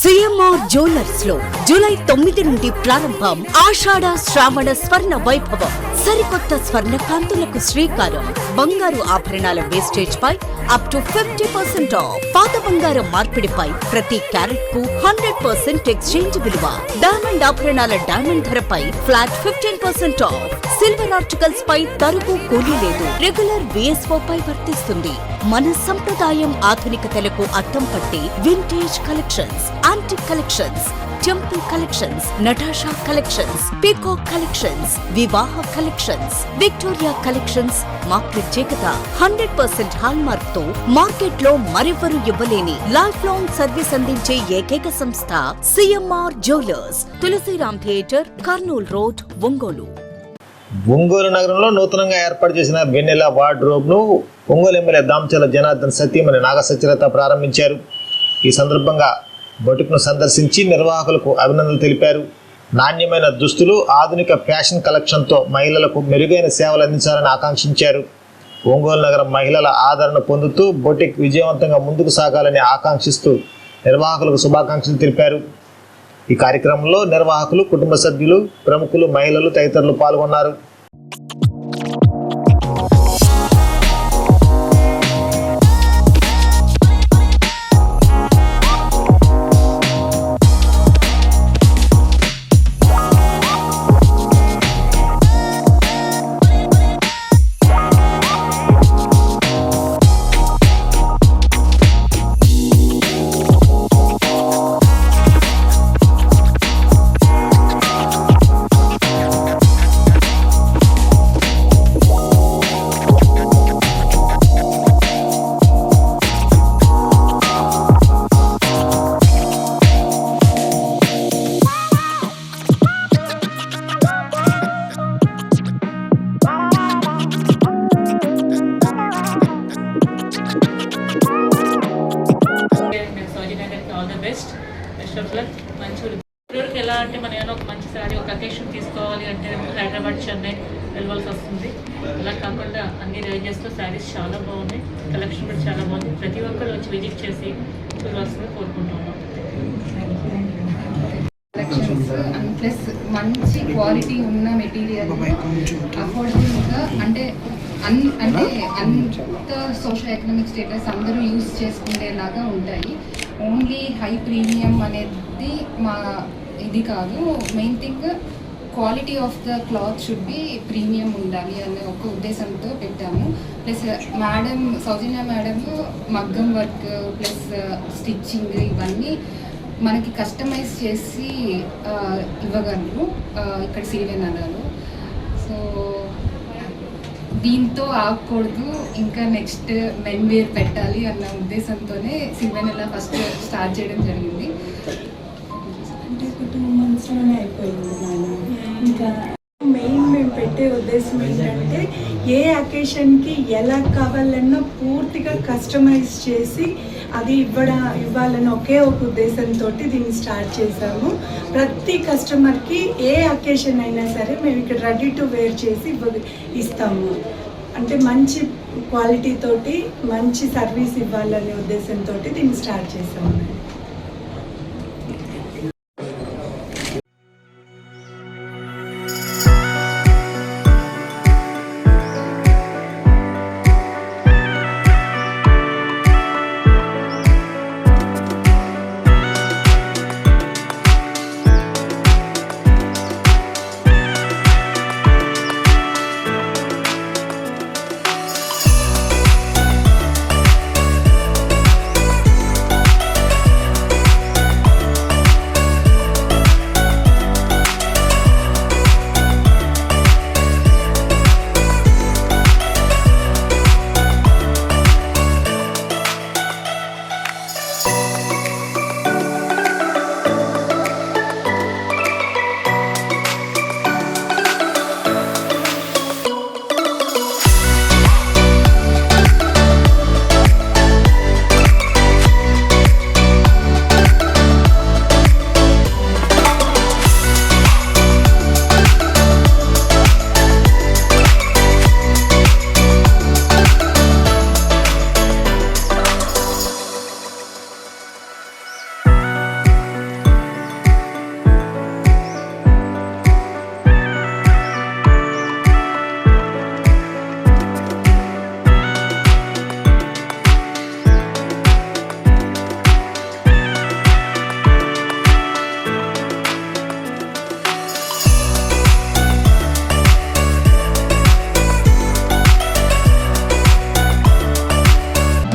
CMR jewellers లో July 9 నుండి ప్రారంభం ఆషాఢ శ్రావణ స్వర్ణ వైభవం. సరికొత్త స్వర్ణ కాంతులకు శ్రీకారం. బంగారు ఆభరణాల వేస్టేజ్ పై అప్ టు 50% ఆఫ్. పాత బంగారం మార్పిడిపై ప్రతి క్యారెట్ కు 100% ఎక్స్చేంజ్ విలువ. డైమండ్ ఆభరణాల డైమండ్ ధరపై ఫ్లాట్ 15% ఆఫ్. సిల్వర్ ఆర్టికల్స్ పై తరుగు కూలీ లేదు. రెగ్యులర్ విఎస్ఓ పై వర్తిస్తుంది. మన సంప్రదాయం ఆధునికతలకు అద్దం పట్టి vintage collections, antique collections, temple collections, Natasha collections, peacock collections, వివాహ కలెక్షన్స్, విక్టోరియా కలెక్షన్స్ మా ప్రత్యేకత. 100% హాల్ మార్క్ తో మార్కెట్ లో మరెవరూ ఇవ్వలేని లైఫ్ లాంగ్ సర్వీస్ అందించే ఏకైక సంస్థ CMR jewellers. Tulsiram theatre, Kurnool road, Ongole. Ongole నగరంలో నూతనంగా ఏర్పాటు చేసిన వెన్నెల వార్డ్రోబ్ను ఒంగోలు ఎమ్మెల్యే దామచల జనార్దన్ సతీమణి నాగ సత్యలత ప్రారంభించారు. ఈ సందర్భంగా బొటిక్ను సందర్శించి నిర్వాహకులకు అభినందనలు తెలిపారు. నాణ్యమైన దుస్తులు, ఆధునిక ఫ్యాషన్ కలెక్షన్తో మహిళలకు మెరుగైన సేవలు అందించాలని ఆకాంక్షించారు. ఒంగోలు నగరం మహిళల ఆదరణ పొందుతూ బొటిక్ విజయవంతంగా ముందుకు సాగాలని ఆకాంక్షిస్తూ నిర్వాహకులకు శుభాకాంక్షలు తెలిపారు. ఈ కార్యక్రమంలో నిర్వాహకులు, కుటుంబ సభ్యులు, ప్రముఖులు, మహిళలు తదితరులు పాల్గొన్నారు. పిల్లలకి ఎలా అంటే మనం ఏమైనా ఒక మంచి సారీ ఒక అకేషన్ తీసుకోవాలి అంటే హైదరాబాద్, చెన్నై వెళ్ళవలసి వస్తుంది. అలా కాకుండా అన్ని రేంజెస్లో శారీస్ చాలా బాగున్నాయి. కలెక్షన్ కూడా చాలా బాగుంది. ప్రతి ఒక్కరు వచ్చి విజిట్ చేసి చూడాల్సిందిగా కోరుకుంటున్నాం. కలెక్షన్స్ అండ్ ప్లస్ మంచి క్వాలిటీ ఉన్న మెటీరియల్ అఫోర్డబుల్గా అంటే అంత సోషల్ ఎకనామిక్ స్టేటస్ అందరూ యూజ్ చేసుకునేలాగా ఉంటాయి. ఓన్లీ హై ప్రీమియం అనేది మా ఇది కాదు. Main thing quality of the cloth should be premium ఉండాలి అనే ఒక ఉద్దేశంతో పెట్టాము. ప్లస్ మేడం సౌజన్య మేడం మగ్గం వర్క్ ప్లస్ స్టిచ్చింగ్ ఇవన్నీ మనకి కస్టమైజ్ చేసి ఇవ్వగలరు ఇక్కడ సిరివెన్నెలలో. సో దీంతో ఆగకూడదు, ఇంకా నెక్స్ట్ మెన్ వేర్ పెట్టాలి అన్న ఉద్దేశంతోనే సిరివెన్నెల ఫస్ట్ స్టార్ట్ చేయడం జరిగింది. అంటే 2 monthsలోనే అయిపోయింది నాన్న. ఇంకా మెయిన్ మేము పెట్టే ఉద్దేశం ఏంటంటే ఏ అకేషన్కి ఎలా కావాలన్నా పూర్తిగా కస్టమైజ్ చేసి అది ఇవ్వాలని ఒకే ఒక ఉద్దేశంతో దీన్ని స్టార్ట్ చేసాము. ప్రతి కస్టమర్కి ఏ అకేషన్ అయినా సరే మేము ఇక్కడ రెడీ టు వేర్ చేసి ఇస్తాము. అంటే మంచి క్వాలిటీ తోటి మంచి సర్వీస్ ఇవ్వాలనే ఉద్దేశంతో దీన్ని స్టార్ట్ చేసాము.